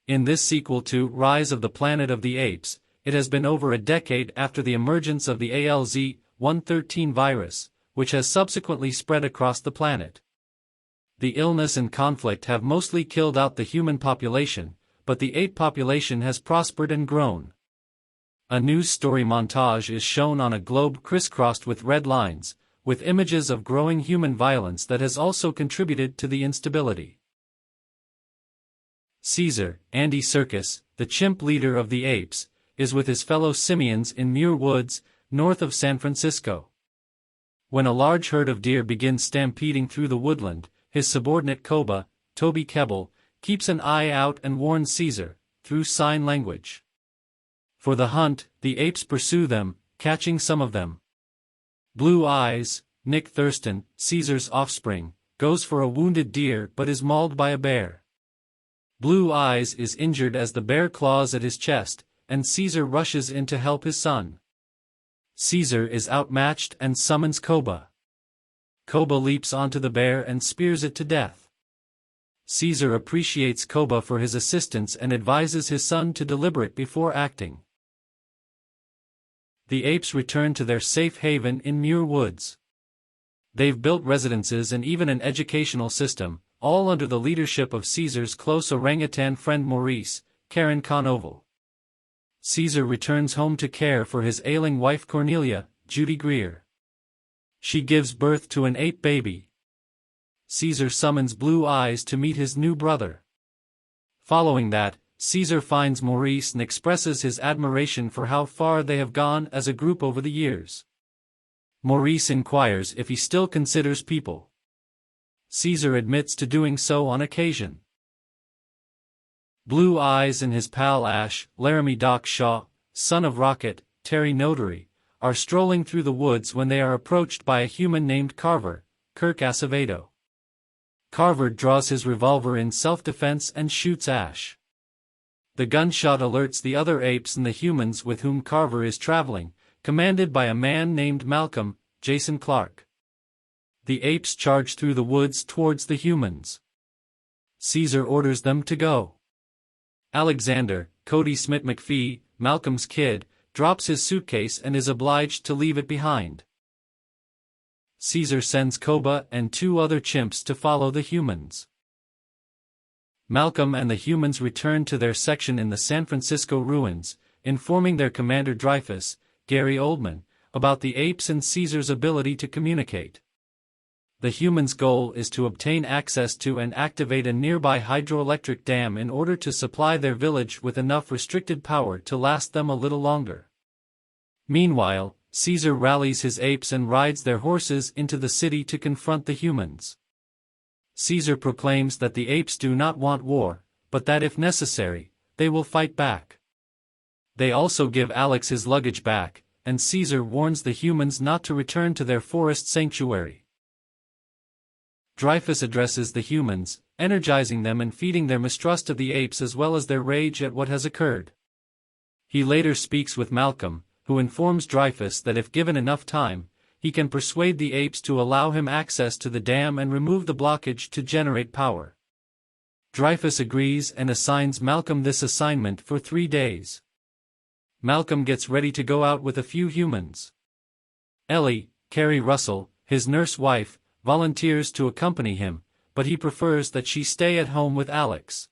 In this sequel to Rise of the Planet of the Apes, it has been over a decade after the emergence of the ALZ-113 virus, which has subsequently spread across the planet. The illness and conflict have mostly killed out the human population, but the ape population has prospered and grown. A news story montage is shown on a globe crisscrossed with red lines, with images of growing human violence that has also contributed to the instability. Caesar, Andy Serkis, the chimp leader of the apes, is with his fellow simians in Muir Woods, north of San Francisco. When a large herd of deer begins stampeding through the woodland, his subordinate Koba, Toby Kebbell, keeps an eye out and warns Caesar, through sign language. For the hunt, the apes pursue them, catching some of them. Blue Eyes, Nick Thurston, Caesar's offspring, goes for a wounded deer but is mauled by a bear. Blue Eyes is injured as the bear claws at his chest, and Caesar rushes in to help his son. Caesar is outmatched and summons Koba. Koba leaps onto the bear and spears it to death. Caesar appreciates Koba for his assistance and advises his son to deliberate before acting. The apes return to their safe haven in Muir Woods. They've built residences and even an educational system, all under the leadership of Caesar's close orangutan friend Maurice, Karen Conoval. Caesar returns home to care for his ailing wife Cornelia, Judy Greer. She gives birth to an ape baby. Caesar summons Blue Eyes to meet his new brother. Following that, Caesar finds Maurice and expresses his admiration for how far they have gone as a group over the years. Maurice inquires if he still considers people. Caesar admits to doing so on occasion. Blue Eyes and his pal Ash, Laramie Doc Shaw, son of Rocket, Terry Notary, are strolling through the woods when they are approached by a human named Carver, Kirk Acevedo. Carver draws his revolver in self-defense and shoots Ash. The gunshot alerts the other apes and the humans with whom Carver is traveling, commanded by a man named Malcolm, Jason Clark. The apes charge through the woods towards the humans. Caesar orders them to go. Alexander, Cody Smith McPhee, Malcolm's kid, drops his suitcase and is obliged to leave it behind. Caesar sends Koba and 2 other chimps to follow the humans. Malcolm and the humans return to their section in the San Francisco ruins, informing their commander Dreyfus, Gary Oldman, about the apes and Caesar's ability to communicate. The humans' goal is to obtain access to and activate a nearby hydroelectric dam in order to supply their village with enough restricted power to last them a little longer. Meanwhile, Caesar rallies his apes and rides their horses into the city to confront the humans. Caesar proclaims that the apes do not want war, but that if necessary, they will fight back. They also give Alex his luggage back, and Caesar warns the humans not to return to their forest sanctuary. Dreyfus addresses the humans, energizing them and feeding their mistrust of the apes as well as their rage at what has occurred. He later speaks with Malcolm, who informs Dreyfus that if given enough time, he can persuade the apes to allow him access to the dam and remove the blockage to generate power. Dreyfus agrees and assigns Malcolm this assignment for 3 days. Malcolm gets ready to go out with a few humans. Ellie, Carrie Russell, his nurse wife, volunteers to accompany him, but he prefers that she stay at home with Alex.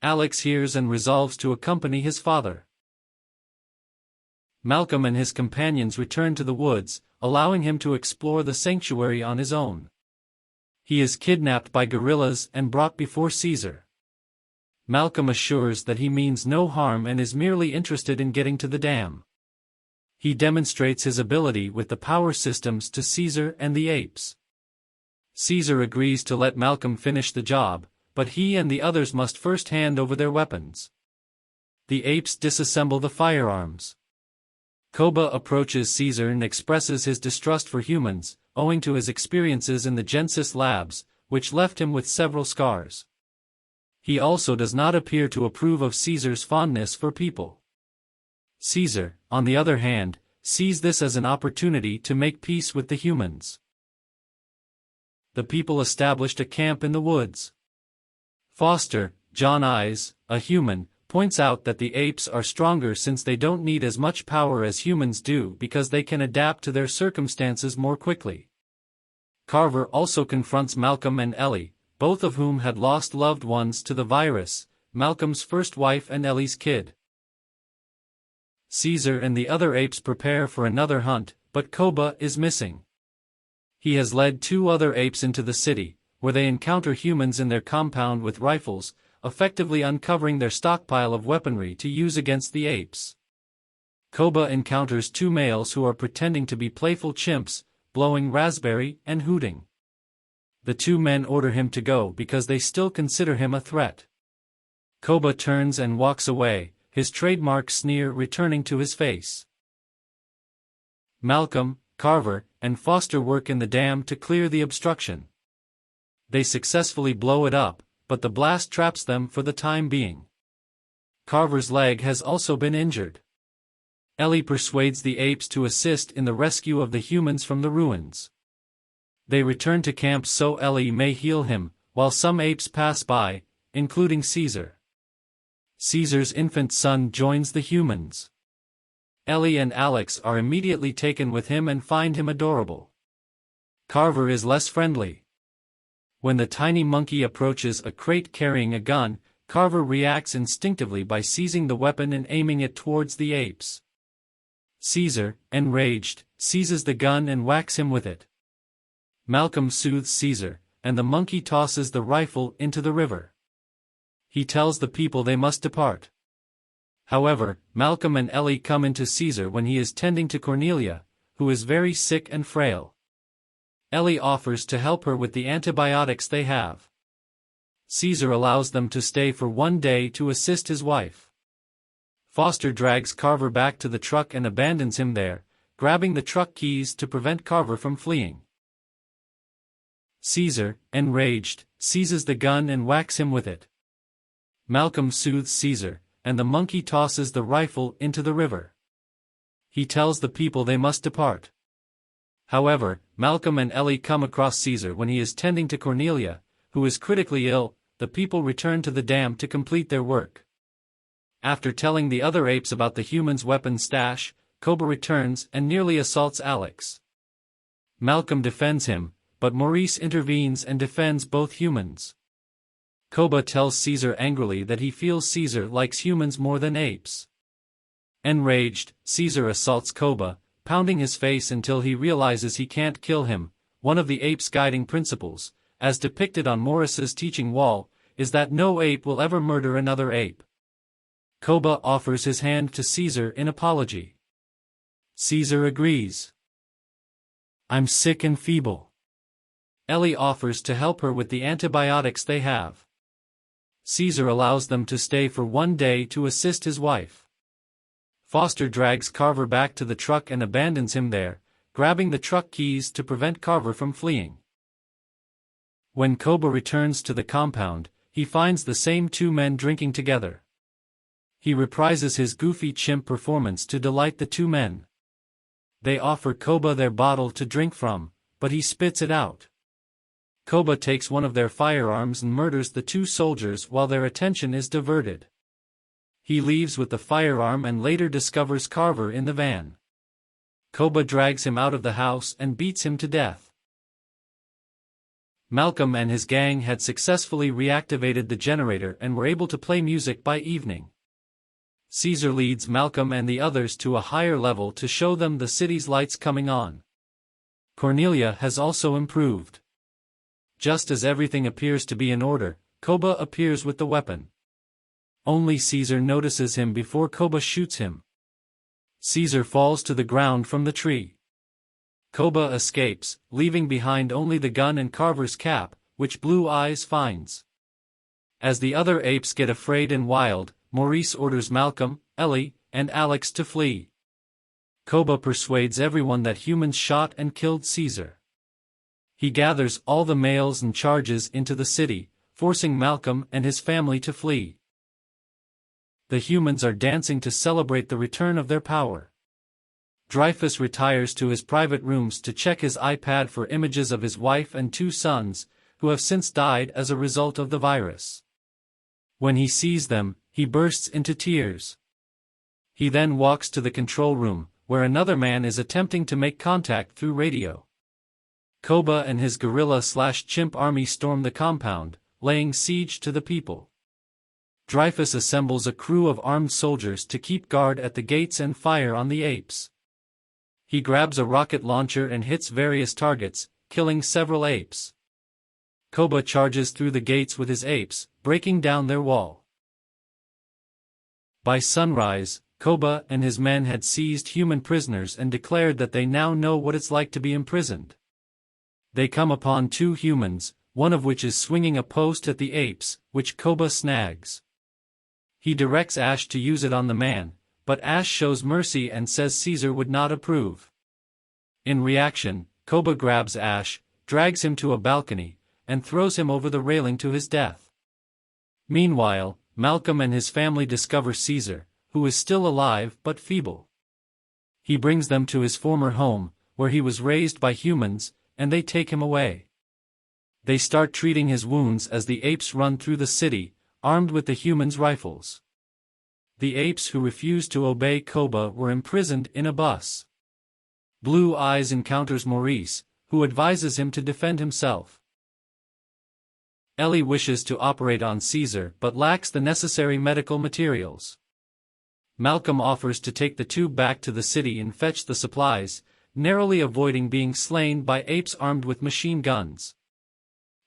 Alex hears and resolves to accompany his father. Malcolm and his companions return to the woods, allowing him to explore the sanctuary on his own. He is kidnapped by guerrillas and brought before Caesar. Malcolm assures that he means no harm and is merely interested in getting to the dam. He demonstrates his ability with the power systems to Caesar and the apes. Caesar agrees to let Malcolm finish the job, but he and the others must first hand over their weapons. The apes disassemble the firearms. Koba approaches Caesar and expresses his distrust for humans, owing to his experiences in the Genesis labs, which left him with several scars. He also does not appear to approve of Caesar's fondness for people. Caesar, on the other hand, sees this as an opportunity to make peace with the humans. The people established a camp in the woods. Foster, John Eyes, a human, points out that the apes are stronger since they don't need as much power as humans do because they can adapt to their circumstances more quickly. Carver also confronts Malcolm and Ellie, both of whom had lost loved ones to the virus, Malcolm's first wife and Ellie's kid. Caesar and the other apes prepare for another hunt, but Koba is missing. He has led 2 other apes into the city, where they encounter humans in their compound with rifles, effectively uncovering their stockpile of weaponry to use against the apes. Koba encounters 2 males who are pretending to be playful chimps, blowing raspberry and hooting. The 2 men order him to go because they still consider him a threat. Koba turns and walks away, his trademark sneer returning to his face. Malcolm, Carver, and Foster work in the dam to clear the obstruction. They successfully blow it up, but the blast traps them for the time being. Carver's leg has also been injured. Ellie persuades the apes to assist in the rescue of the humans from the ruins. They return to camp so Ellie may heal him, while some apes pass by, including Caesar. Caesar's infant son joins the humans. Ellie and Alex are immediately taken with him and find him adorable. Carver is less friendly. When the tiny monkey approaches a crate carrying a gun, Carver reacts instinctively by seizing the weapon and aiming it towards the apes. Caesar, enraged, seizes the gun and whacks him with it. Malcolm soothes Caesar, and the monkey tosses the rifle into the river. He tells the people they must depart. However, Malcolm and Ellie come into Caesar when he is tending to Cornelia, who is very sick and frail. Ellie offers to help her with the antibiotics they have. Caesar allows them to stay for 1 day to assist his wife. Foster drags Carver back to the truck and abandons him there, grabbing the truck keys to prevent Carver from fleeing. Caesar, enraged, seizes the gun and whacks him with it. Malcolm soothes Caesar, and the monkey tosses the rifle into the river. He tells the people they must depart. However, Malcolm and Ellie come across Caesar when he is tending to Cornelia, who is critically ill. The people return to the dam to complete their work. After telling the other apes about the humans' weapon stash, Koba returns and nearly assaults Alex. Malcolm defends him, but Maurice intervenes and defends both humans. Koba tells Caesar angrily that he feels Caesar likes humans more than apes. Enraged, Caesar assaults Koba, pounding his face until he realizes he can't kill him. One of the apes' guiding principles, as depicted on Morris's teaching wall, is that no ape will ever murder another ape. Koba offers his hand to Caesar in apology. Caesar agrees. "I'm sick and feeble." Ellie offers to help her with the antibiotics they have. Caesar allows them to stay for 1 day to assist his wife. Foster drags Carver back to the truck and abandons him there, grabbing the truck keys to prevent Carver from fleeing. When Koba returns to the compound, he finds the same 2 men drinking together. He reprises his goofy chimp performance to delight the 2 men. They offer Koba their bottle to drink from, but he spits it out. Koba takes one of their firearms and murders the 2 soldiers while their attention is diverted. He leaves with the firearm and later discovers Carver in the van. Koba drags him out of the house and beats him to death. Malcolm and his gang had successfully reactivated the generator and were able to play music by evening. Caesar leads Malcolm and the others to a higher level to show them the city's lights coming on. Cornelia has also improved. Just as everything appears to be in order, Koba appears with the weapon. Only Caesar notices him before Koba shoots him. Caesar falls to the ground from the tree. Koba escapes, leaving behind only the gun and Carver's cap, which Blue Eyes finds. As the other apes get afraid and wild, Maurice orders Malcolm, Ellie, and Alex to flee. Koba persuades everyone that humans shot and killed Caesar. He gathers all the males and charges into the city, forcing Malcolm and his family to flee. The humans are dancing to celebrate the return of their power. Dreyfus retires to his private rooms to check his iPad for images of his wife and 2 sons, who have since died as a result of the virus. When he sees them, he bursts into tears. He then walks to the control room, where another man is attempting to make contact through radio. Koba and his gorilla/chimp army storm the compound, laying siege to the people. Dreyfus assembles a crew of armed soldiers to keep guard at the gates and fire on the apes. He grabs a rocket launcher and hits various targets, killing several apes. Koba charges through the gates with his apes, breaking down their wall. By sunrise, Koba and his men had seized human prisoners and declared that they now know what it's like to be imprisoned. They come upon 2 humans, one of which is swinging a post at the apes, which Koba snags. He directs Ash to use it on the man, but Ash shows mercy and says Caesar would not approve. In reaction, Koba grabs Ash, drags him to a balcony, and throws him over the railing to his death. Meanwhile, Malcolm and his family discover Caesar, who is still alive but feeble. He brings them to his former home, where he was raised by humans, and they take him away. They start treating his wounds as the apes run through the city, armed with the humans' rifles. The apes who refused to obey Koba were imprisoned in a bus. Blue Eyes encounters Maurice, who advises him to defend himself. Ellie wishes to operate on Caesar but lacks the necessary medical materials. Malcolm offers to take the 2 back to the city and fetch the supplies, narrowly avoiding being slain by apes armed with machine guns.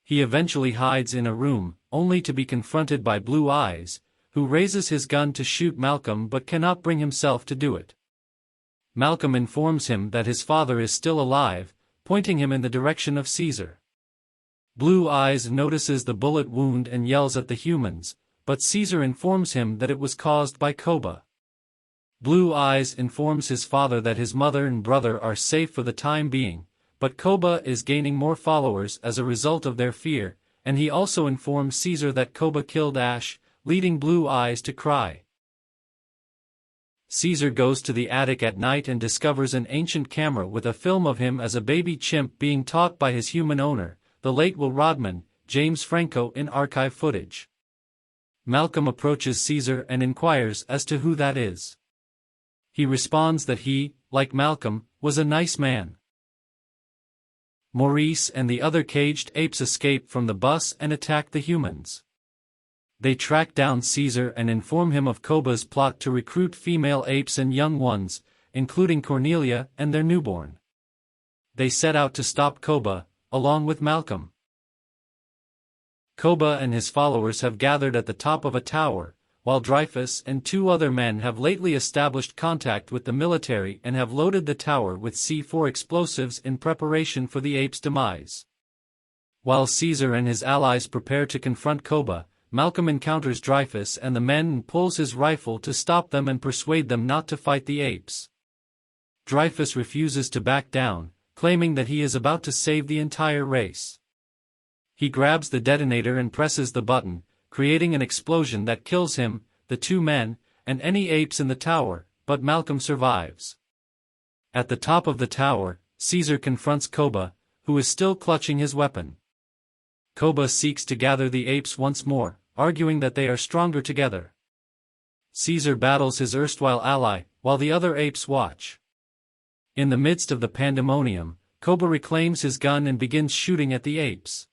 He eventually hides in a room, only to be confronted by Blue Eyes, who raises his gun to shoot Malcolm but cannot bring himself to do it. Malcolm informs him that his father is still alive, pointing him in the direction of Caesar. Blue Eyes notices the bullet wound and yells at the humans, but Caesar informs him that it was caused by Koba. Blue Eyes informs his father that his mother and brother are safe for the time being, but Koba is gaining more followers as a result of their fear, and he also informs Caesar that Koba killed Ash, leading Blue Eyes to cry. Caesar goes to the attic at night and discovers an ancient camera with a film of him as a baby chimp being taught by his human owner, the late Will Rodman, James Franco in archive footage. Malcolm approaches Caesar and inquires as to who that is. He responds that he, like Malcolm, was a nice man. Maurice and the other caged apes escape from the bus and attack the humans. They track down Caesar and inform him of Koba's plot to recruit female apes and young ones, including Cornelia and their newborn. They set out to stop Koba, along with Malcolm. Koba and his followers have gathered at the top of a tower, while Dreyfus and 2 other men have lately established contact with the military and have loaded the tower with C4 explosives in preparation for the apes' demise. While Caesar and his allies prepare to confront Koba, Malcolm encounters Dreyfus and the men and pulls his rifle to stop them and persuade them not to fight the apes. Dreyfus refuses to back down, claiming that he is about to save the entire race. He grabs the detonator and presses the button, creating an explosion that kills him, the 2 men, and any apes in the tower, but Malcolm survives. At the top of the tower, Caesar confronts Koba, who is still clutching his weapon. Koba seeks to gather the apes once more, arguing that they are stronger together. Caesar battles his erstwhile ally, while the other apes watch. In the midst of the pandemonium, Koba reclaims his gun and begins shooting at the apes.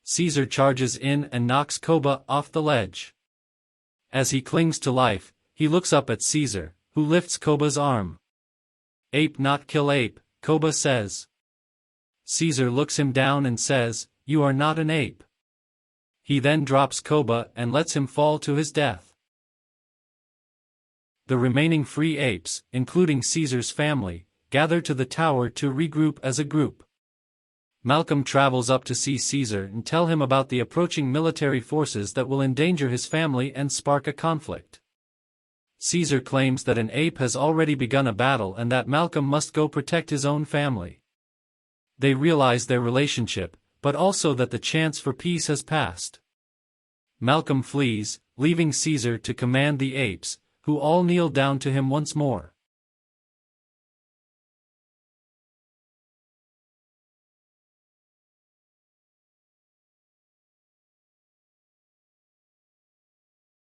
Caesar charges in and knocks Koba off the ledge. As he clings to life, he looks up at Caesar, who lifts Koba's arm. "Ape not kill ape," Koba says. Caesar looks him down and says, "You are not an ape." He then drops Koba and lets him fall to his death. The remaining free apes, including Caesar's family, gather to the tower to regroup as a group. Malcolm travels up to see Caesar and tell him about the approaching military forces that will endanger his family and spark a conflict. Caesar claims that an ape has already begun a battle and that Malcolm must go protect his own family. They realize their relationship, but also that the chance for peace has passed. Malcolm flees, leaving Caesar to command the apes, who all kneel down to him once more.